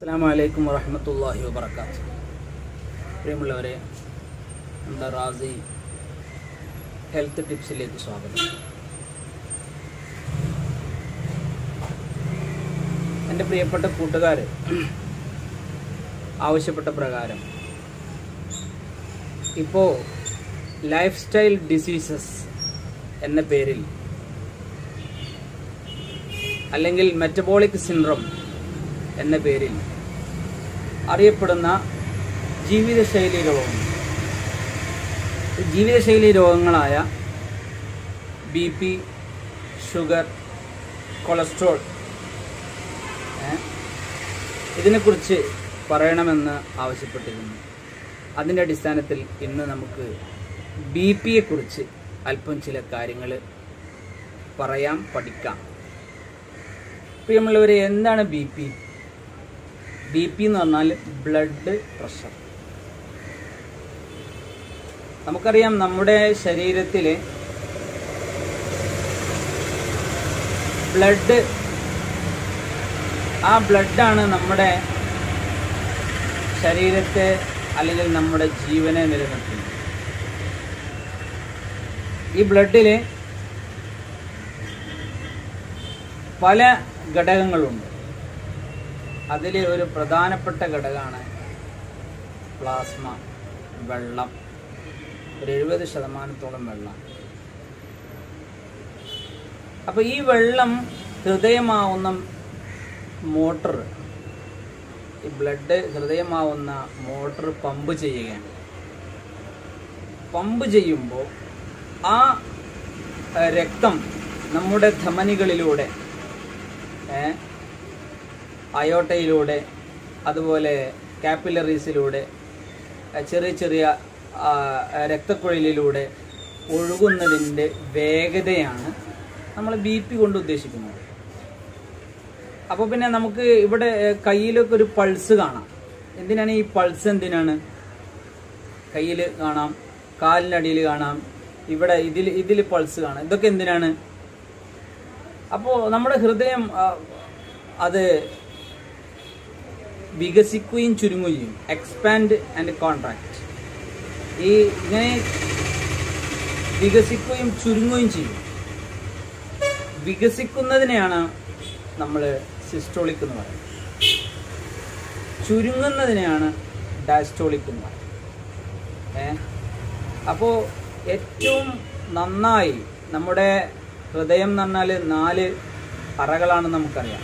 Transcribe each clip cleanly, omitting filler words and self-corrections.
അസ്സലാമു വറഹ്മത്തുള്ളാഹി വബറകാതുഹു. പ്രിയമുള്ളവരെ, നമ്മുടെ റാസി ഹെൽത്ത് ടിപ്സിലേക്ക് സ്വാഗതം. എൻ്റെ പ്രിയപ്പെട്ട കൂട്ടുകാർ ആവശ്യപ്പെട്ട പ്രകാരം ഇപ്പോൾ ലൈഫ് സ്റ്റൈൽ ഡിസീസസ് എന്ന പേരിൽ അല്ലെങ്കിൽ മെറ്റബോളിക് സിൻഡ്രോം എന്ന പേരിൽ അറിയപ്പെടുന്ന ജീവിതശൈലി രോഗങ്ങളായ BP, ഷുഗർ, കൊളസ്ട്രോൾ ഇതിനെക്കുറിച്ച് പറയണമെന്ന് ആവശ്യപ്പെട്ടിരുന്നു. അതിൻ്റെ അടിസ്ഥാനത്തിൽ ഇന്ന് നമുക്ക് BPയെക്കുറിച്ച് അല്പം ചില കാര്യങ്ങൾ പ്രിയമുള്ളവരെ, എന്താണ് BP എന്ന് പറഞ്ഞാൽ ബ്ലഡ് പ്രഷർ. നമുക്കറിയാം, നമ്മുടെ ശരീരത്തിലെ ബ്ലഡാണ് നമ്മുടെ ശരീരത്തെ അല്ലെങ്കിൽ നമ്മുടെ ജീവനെ നിലനിർത്തുന്നത്. ഈ ബ്ലഡിൽ പല ഘടകങ്ങളുണ്ട്. അതിൽ ഒരു പ്രധാനപ്പെട്ട ഘടകമാണ് പ്ലാസ്മ, വെള്ളം. ഒരു 70% വെള്ളം. അപ്പോൾ ഈ വെള്ളം ഹൃദയമാവുന്ന മോട്ടർ, ഈ ബ്ലഡ് ഹൃദയമാവുന്ന മോട്ടർ പമ്പ് ചെയ്യുകയാണ്. പമ്പ് ചെയ്യുമ്പോൾ ആ രക്തം നമ്മുടെ ധമനികളിലൂടെ, അയോട്ടയിലൂടെ, അതുപോലെ കാപ്പിലറീസിലൂടെ, ചെറിയ ചെറിയ രക്തക്കുഴലിലൂടെ ഒഴുകുന്നതിൻ്റെ വേഗതയാണ് നമ്മൾ BP കൊണ്ട് ഉദ്ദേശിക്കുന്നത്. അപ്പോൾ പിന്നെ നമുക്ക് ഇവിടെ കയ്യിലൊക്കെ ഒരു പൾസ് കാണാം. എന്തിനാണ് ഈ പൾസ്? എന്തിനാണ്? കയ്യിൽ കാണാം, കാലിനടിയിൽ കാണാം, ഇവിടെ ഇതിൽ പൾസ് കാണാം. ഇതൊക്കെ എന്തിനാണ്? അപ്പോൾ നമ്മുടെ ഹൃദയം അത് വികസിക്കുകയും ചുരുങ്ങുകയും, എക്സ്പാൻഡ് ആൻഡ് കോൺട്രാക്ട്, ഇങ്ങനെ വികസിക്കുകയും ചുരുങ്ങുകയും ചെയ്യും. വികസിക്കുന്നതിനെയാണ് നമ്മൾ സിസ്റ്റോളിക് എന്ന് പറയുന്നത്. ചുരുങ്ങുന്നതിനെയാണ് ഡയസ്റ്റോളിക് എന്ന് പറയുന്നത്. അപ്പോൾ ഏറ്റവും നന്നായി നമ്മുടെ ഹൃദയം എന്ന് പറഞ്ഞാൽ 4 അറകളാണെന്ന് നമുക്കറിയാം.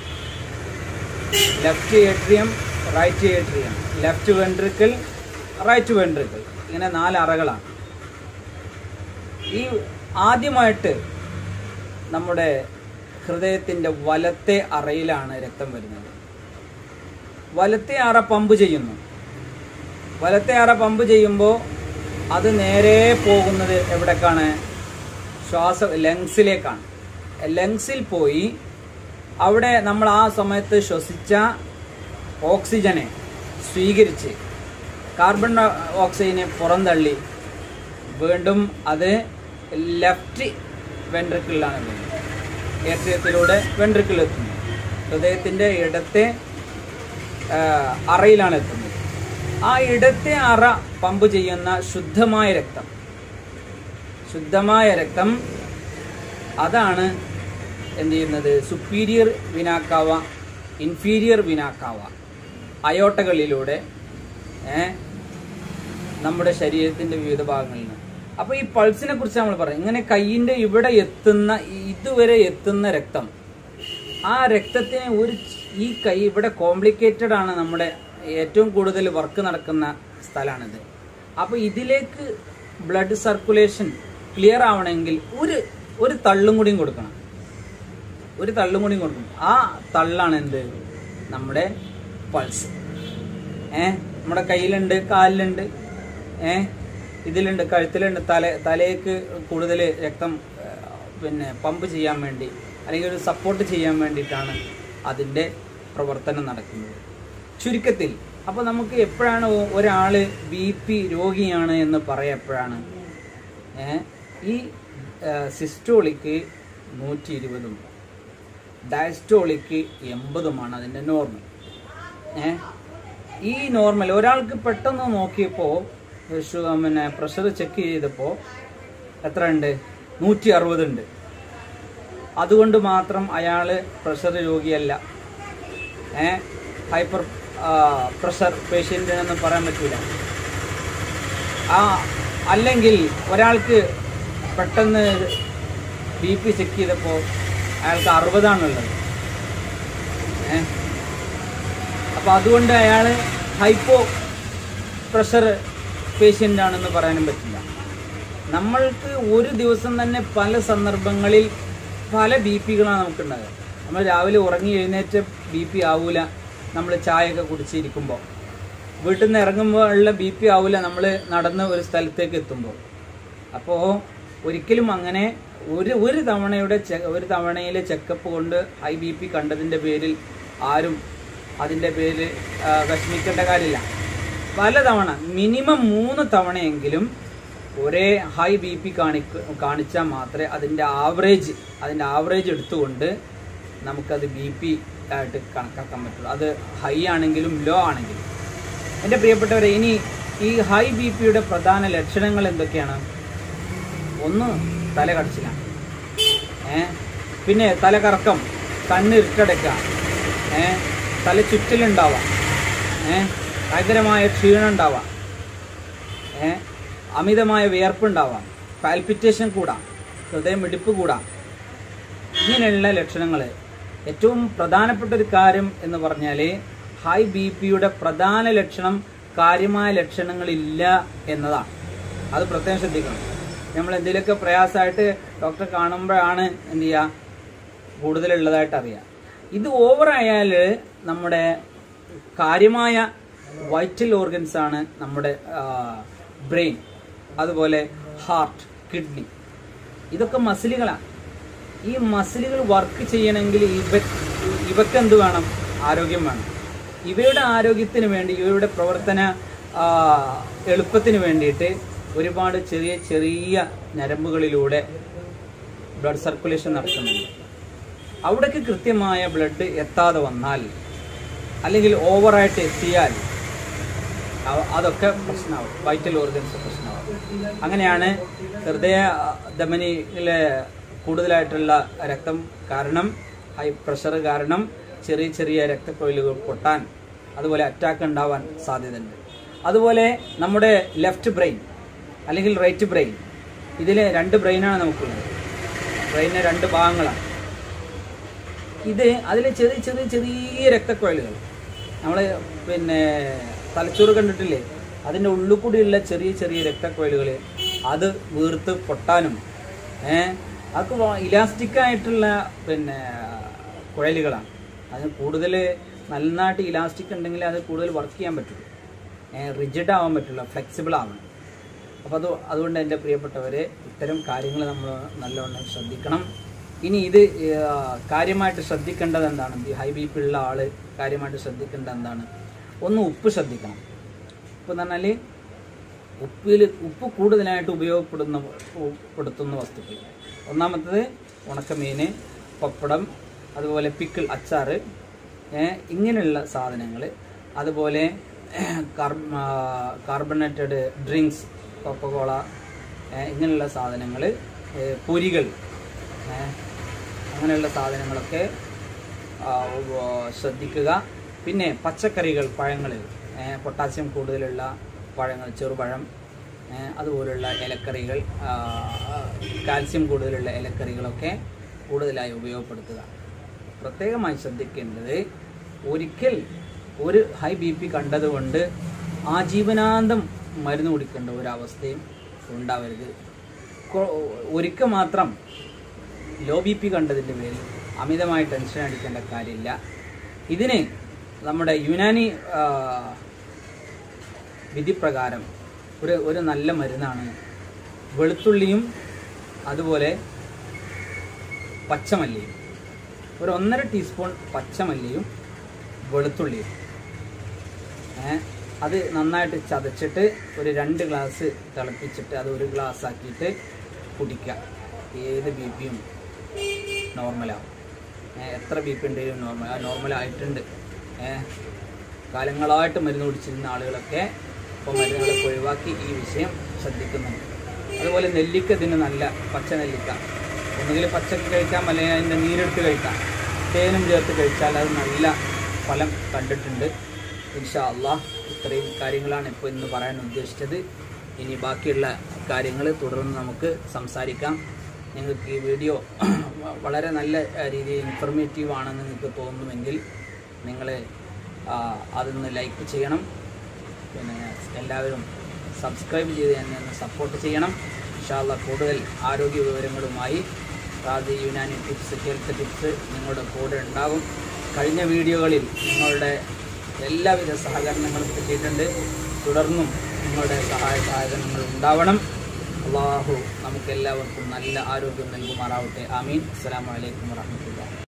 Left atrium, right atrium, left ventricle, right ventricle, ഇങ്ങനെ 4 അറകളാണ്. ഈ ആദ്യമായിട്ട് നമ്മുടെ ഹൃദയത്തിൻ്റെ വലത്തെ അറയിലാണ് രക്തം വരുന്നത്. വലത്തെ അറ പമ്പ് ചെയ്യുന്നു. വലത്തെ അറ പമ്പ് ചെയ്യുമ്പോൾ അത് നേരെ പോകുന്നത് എവിടേക്കാണ്? ലങ്സിലേക്കാണ്. ലങ്സിൽ പോയി അവിടെ നമ്മൾ ആ സമയത്ത് ശ്വസിച്ച ഓക്സിജനെ സ്വീകരിച്ച് കാർബൺ ഓക്സൈഡിനെ പുറന്തള്ളി വീണ്ടും അത് ലെഫ്റ്റ് വെൻട്രിക്കിളിലാണ് വരുന്നത്. ഏട്രിയത്തിലൂടെ വെൻട്രിക്കിളെത്തുന്നു. ഹൃദയത്തിൻ്റെ ഇടത്തെ അറയിലാണ് എത്തുന്നത്. ആ ഇടത്തെ അറ പമ്പ് ചെയ്യുന്ന ശുദ്ധമായ രക്തം അതാണ് എന്ത് ചെയ്യുന്നത്? സുപ്പീരിയർ വിനാക്കാവ, ഇൻഫീരിയർ വിനാക്കാവ, അയോട്ടകളിലൂടെ നമ്മുടെ ശരീരത്തിൻ്റെ വിവിധ ഭാഗങ്ങളിൽ നിന്ന്. അപ്പോൾ ഈ പൾസിനെ കുറിച്ച് നമ്മൾ പറയും. ഇങ്ങനെ കയ്യിൻ്റെ ഇതുവരെ എത്തുന്ന രക്തം, ആ രക്തത്തിന് ഈ കൈ ഇവിടെ കോംപ്ലിക്കേറ്റഡ് ആണ്. നമ്മുടെ ഏറ്റവും കൂടുതൽ വർക്ക് നടക്കുന്ന സ്ഥലമാണിത്. അപ്പോൾ ഇതിലേക്ക് ബ്ലഡ് സർക്കുലേഷൻ ക്ലിയർ ആവണമെങ്കിൽ ഒരു തള്ളും കൂടിയും കൊടുക്കണം. ആ തള്ളാണ് എന്ത്? നമ്മുടെ പൾസ്. നമ്മുടെ കയ്യിലുണ്ട്, കാലിലുണ്ട്, ഇതിലുണ്ട്, കഴുത്തിലുണ്ട്. തലയ്ക്ക് കൂടുതൽ രക്തം പമ്പ് ചെയ്യാൻ വേണ്ടി, അല്ലെങ്കിൽ ഒരു സപ്പോർട്ട് ചെയ്യാൻ വേണ്ടിയിട്ടാണ് അതിൻ്റെ പ്രവർത്തനം നടക്കുന്നത്. ചുരുക്കത്തിൽ, അപ്പോൾ നമുക്ക് എപ്പോഴാണ് ഒരാൾ BP രോഗിയാണ് എന്ന് പറയാം? എപ്പോഴാണ്? ഈ സിസ്റ്റോളിക്ക് 120 ഡയസ്റ്റോളിക്ക് 80 അതിൻ്റെ നോർമൽ. ഈ നോർമൽ ഒരാൾക്ക് പെട്ടെന്ന് നോക്കിയപ്പോൾ പിന്നെ പ്രഷർ ചെക്ക് ചെയ്തപ്പോൾ എത്ര ഉണ്ട്? 160 ഉണ്ട്. അതുകൊണ്ട് മാത്രം അയാൾ പ്രഷർ രോഗിയല്ല, ഹൈപ്പർ പ്രഷർ പേഷ്യൻ്റ് പറയാൻ പറ്റില്ല. അല്ലെങ്കിൽ ഒരാൾക്ക് പെട്ടെന്ന് BP ചെക്ക് ചെയ്തപ്പോൾ അയാൾക്ക് 60 അപ്പോൾ അതുകൊണ്ട് അയാൾ ഹൈപ്പോ പ്രഷർ പേഷ്യൻ്റ് ആണെന്ന് പറയാനും പറ്റില്ല. നമ്മൾക്ക് ഒരു ദിവസം തന്നെ പല സന്ദർഭങ്ങളിൽ പല BP-കളാണ് നമുക്കുണ്ടാകുക. നമ്മൾ രാവിലെ ഉറങ്ങി എഴുന്നേറ്റ് BP ആവൂല നമ്മൾ ചായയൊക്കെ കുടിച്ചിരിക്കുമ്പോൾ, വീട്ടിൽ നിന്ന് ഇറങ്ങുമ്പോൾ ഉള്ള BP ആവൂല നമ്മൾ നടന്ന് ഒരു സ്ഥലത്തേക്ക് എത്തുമ്പോൾ. അപ്പോൾ ഒരിക്കലും അങ്ങനെ ഒരു തവണയിലെ ചെക്കപ്പ് കൊണ്ട് ഹൈ BP കണ്ടതിൻ്റെ പേരിൽ ആരും അതിൻ്റെ പേരിൽ വിഷമിക്കേണ്ട കാര്യമില്ല. പലതവണ മിനിമം 3 തവണയെങ്കിലും ഒരേ ഹൈ BP കാണിച്ചാൽ മാത്രമേ അതിൻ്റെ ആവറേജ് എടുത്തുകൊണ്ട് നമുക്കത് BP ആയിട്ട് കണക്കാക്കാൻ പറ്റുള്ളൂ. അത് ഹൈ ആണെങ്കിലും ലോ ആണെങ്കിലും. എൻ്റെ പ്രിയപ്പെട്ടവരെ, ഇനി ഈ ഹൈ BPയുടെ പ്രധാന ലക്ഷണങ്ങൾ എന്തൊക്കെയാണ്? ഒന്ന്, തല കടച്ചിലാണ്. പിന്നെ തലകറക്കം, കണ്ണ് ഇരുട്ടടയ്ക്കുക, തല ചുറ്റലുണ്ടാവാം, ഭയങ്കരമായ ക്ഷീണം ഉണ്ടാവാം, അമിതമായ വിയർപ്പുണ്ടാവാം, പാൽപിറ്റേഷൻ കൂടാം, ഹൃദയമിടിപ്പ് കൂടാം. ഇങ്ങനെയുള്ള ലക്ഷണങ്ങൾ. ഏറ്റവും പ്രധാനപ്പെട്ട ഒരു കാര്യം എന്ന് പറഞ്ഞാൽ ഹൈ BPയുടെ പ്രധാന ലക്ഷണം കാര്യമായ ലക്ഷണങ്ങളില്ല എന്നതാണ്. അത് പ്രത്യേകം ശ്രദ്ധിക്കണം. നമ്മൾ എന്തെങ്കിലുമൊക്കെ പ്രയാസമായിട്ട് ഡോക്ടറെ കാണുമ്പോഴാണ് എന്ത് ചെയ്യുക, കൂടുതലുള്ളതായിട്ട് അറിയാം. ഇത് ഓവറായാൽ നമ്മുടെ കാര്യമായ വൈറ്റൽ ഓർഗൻസ് ആണ് നമ്മുടെ ബ്രെയിൻ, അതുപോലെ ഹാർട്ട്, കിഡ്നി, ഇതൊക്കെ മസിലുകളാണ്. ഈ മസിലുകൾ വർക്ക് ചെയ്യണമെങ്കിൽ ഇവക്ക് എന്ത് വേണം? ആരോഗ്യം വേണം. ഇവയുടെ ആരോഗ്യത്തിന് വേണ്ടി, ഇവയുടെ പ്രവർത്തന എളുപ്പത്തിന് വേണ്ടിയിട്ട് ഒരുപാട് ചെറിയ ചെറിയ ഞരമ്പുകളിലൂടെ ബ്ലഡ് സർക്കുലേഷൻ നടക്കുന്നുണ്ട്. അവിടേക്ക് കൃത്യമായ ബ്ലഡ് എത്താതെ വന്നാൽ, അല്ലെങ്കിൽ ഓവറായിട്ട് എത്തിയാൽ അതൊക്കെ പ്രശ്നമാവും, വൈറ്റൽ ഓർഗൻസ് പ്രശ്നമാവും. അങ്ങനെയാണ് ഹൃദയ ധമനിയിലെ കൂടുതലായിട്ടുള്ള രക്തം കാരണം, ഹൈ പ്രഷർ കാരണം ചെറിയ ചെറിയ രക്തക്കൊഴലുകൾ പൊട്ടാൻ, അതുപോലെ അറ്റാക്ക് ഉണ്ടാവാൻ സാധ്യതയുണ്ട്. അതുപോലെ നമ്മുടെ ലെഫ്റ്റ് ബ്രെയിൻ അല്ലെങ്കിൽ റൈറ്റ് ബ്രെയിൻ, ഇതിൽ 2 ബ്രെയിനാണ് നമുക്കുള്ളത്. ബ്രെയിനിന് 2 ഭാഗങ്ങളാണ്. അതിലെ ചെറിയ ചെറിയ ചെറിയ രക്തക്കൊഴലുകൾ, നമ്മൾ പിന്നെ തലച്ചോറ് കണ്ടിട്ടില്ലേ, അതിൻ്റെ ഉള്ളിൽ കൂടിയുള്ള ചെറിയ ചെറിയ രക്തക്കൊഴലുകൾ അത് വീർത്ത് പൊട്ടാനും, അതൊക്കെ ഇലാസ്റ്റിക്കായിട്ടുള്ള പിന്നെ കുഴലുകളാണ്. അതിന് കൂടുതൽ നന്നായിട്ട് ഇലാസ്റ്റിക് ഉണ്ടെങ്കിൽ അത് കൂടുതൽ വർക്ക് ചെയ്യാൻ പറ്റുള്ളൂ, റിജിഡ് ആവാൻ പറ്റില്ല, ഫ്ലെക്സിബിൾ ആവണം. അപ്പോൾ അതുകൊണ്ട് എൻ്റെ പ്രിയപ്പെട്ടവരെ, ഇത്തരം കാര്യങ്ങൾ നമ്മൾ നല്ലവണ്ണം ശ്രദ്ധിക്കണം. ഇനി ഇത് കാര്യമായിട്ട് ശ്രദ്ധിക്കേണ്ടത് എന്താണ്? ഹൈ BP ഉള്ള ആൾ കാര്യമായിട്ട് ശ്രദ്ധിക്കേണ്ടത് എന്താണ്? ഒന്ന്, ഉപ്പ് ശ്രദ്ധിക്കണം. ഉപ്പ് എന്ന് പറഞ്ഞാൽ ഉപ്പ് കൂടുതലായിട്ട് ഉപയോഗപ്പെടുത്തുന്ന വസ്തുക്കൾ. ഒന്നാമത്തത് ഉണക്കമീൻ, പപ്പടം, അതുപോലെ പിക്കിൾ, അച്ചാറ്, ഇങ്ങനെയുള്ള സാധനങ്ങൾ. അതുപോലെ കാർബണേറ്റഡ് ഡ്രിങ്ക്സ്, കൊക്കോള, ഇങ്ങനെയുള്ള സാധനങ്ങൾ, പൊരികൾ, അങ്ങനെയുള്ള സാധനങ്ങളൊക്കെ ശ്രദ്ധിക്കുക. പിന്നെ പച്ചക്കറികൾ, പഴങ്ങൾ, പൊട്ടാസ്യം കൂടുതലുള്ള പഴങ്ങൾ, ചെറുപഴം, അതുപോലുള്ള ഇലക്കറികൾ, കാൽസ്യം കൂടുതലുള്ള ഇലക്കറികളൊക്കെ കൂടുതലായി ഉപയോഗപ്പെടുത്തുക. പ്രത്യേകമായി ശ്രദ്ധിക്കേണ്ടത്, ഒരിക്കൽ ഒരു ഹൈ BP കണ്ടതുകൊണ്ട് ആജീവനാന്തം മരുന്ന് കുടിക്കേണ്ട ഒരവസ്ഥയും ഉണ്ടാവരുത്. ഒരിക്കൽ മാത്രം ലോ BP കണ്ടതിൻ്റെ പേരിൽ അമിതമായി ടെൻഷൻ അടിക്കേണ്ട കാര്യമില്ല. ഇതിന് നമ്മുടെ യുനാനി വിധിപ്രകാരം ഒരു നല്ല മരുന്നാണ് വെളുത്തുള്ളിയും അതുപോലെ പച്ചമല്ലിയും. ഒരു 1.5 ടീസ്പൂൺ പച്ചമല്ലിയും വെളുത്തുള്ളിയും, അത് നന്നായിട്ട് ചതച്ചിട്ട് ഒരു 2 ഗ്ലാസ് തിളപ്പിച്ചിട്ട് അത് 1 ഗ്ലാസ് ആക്കിയിട്ട് കുടിക്കുക. ഏത് BPയും നോർമലാവും. എത്ര BP ഉണ്ടെങ്കിലും നോർമലായിട്ടുണ്ട്. കാലങ്ങളായിട്ട് മരുന്ന് കുടിച്ചിരുന്ന ആളുകളൊക്കെ ഇപ്പോൾ മരുന്നുകളൊക്കെ ഒഴിവാക്കി ഈ വിഷയം ശ്രദ്ധിക്കുന്നുണ്ട്. അതുപോലെ നെല്ലിക്ക ഇതിന് നല്ല പച്ച നെല്ലിക്ക ഒന്നുകിൽ പച്ചക്ക് കഴിക്കാം, അല്ലെങ്കിൽ അതിൻ്റെ നീരെടുത്ത് കഴിക്കാം. തേനും ചേർത്ത് കഴിച്ചാൽ അത് നല്ല ഫലം കണ്ടിട്ടുണ്ട്. ഇൻഷാ അള്ളാഹ് ഇത്രയും കാര്യങ്ങളാണ് ഇപ്പോൾ ഇന്ന് പറയാൻ ഉദ്ദേശിച്ചത്. ഇനി ബാക്കിയുള്ള കാര്യങ്ങൾ തുടർന്ന് നമുക്ക് സംസാരിക്കാം. നിങ്ങൾക്ക് ഈ വീഡിയോ വളരെ നല്ല രീതിയിൽ ഇൻഫർമേറ്റീവ് ആണെന്ന് നിങ്ങൾക്ക് തോന്നുമെങ്കിൽ നിങ്ങൾ അതൊന്ന് ലൈക്ക് ചെയ്യണം. പിന്നെ എല്ലാവരും സബ്സ്ക്രൈബ് ചെയ്ത് തന്നെ ഒന്ന് സപ്പോർട്ട് ചെയ്യണം. ഇൻഷാ അള്ളാഹ് കൂടുതൽ ആരോഗ്യ വിവരങ്ങളുമായി Radhi Unani tips, health tips നിങ്ങളുടെ കൂടെ ഉണ്ടാകും. കഴിഞ്ഞ വീഡിയോകളിൽ നിങ്ങളുടെ എല്ലാവിധ സഹകരണങ്ങളും കിട്ടിയിട്ടുണ്ട്. തുടർന്നും നിങ്ങളുടെ സഹകരണങ്ങൾ ഉണ്ടാവണം. അള്ളാഹു നമുക്കെല്ലാവർക്കും നല്ല ആരോഗ്യം നൽകുമാറാവട്ടെ. ആമീൻ. അസ്സലാമു അലൈക്കും വറഹ്മത്തുള്ളാഹി.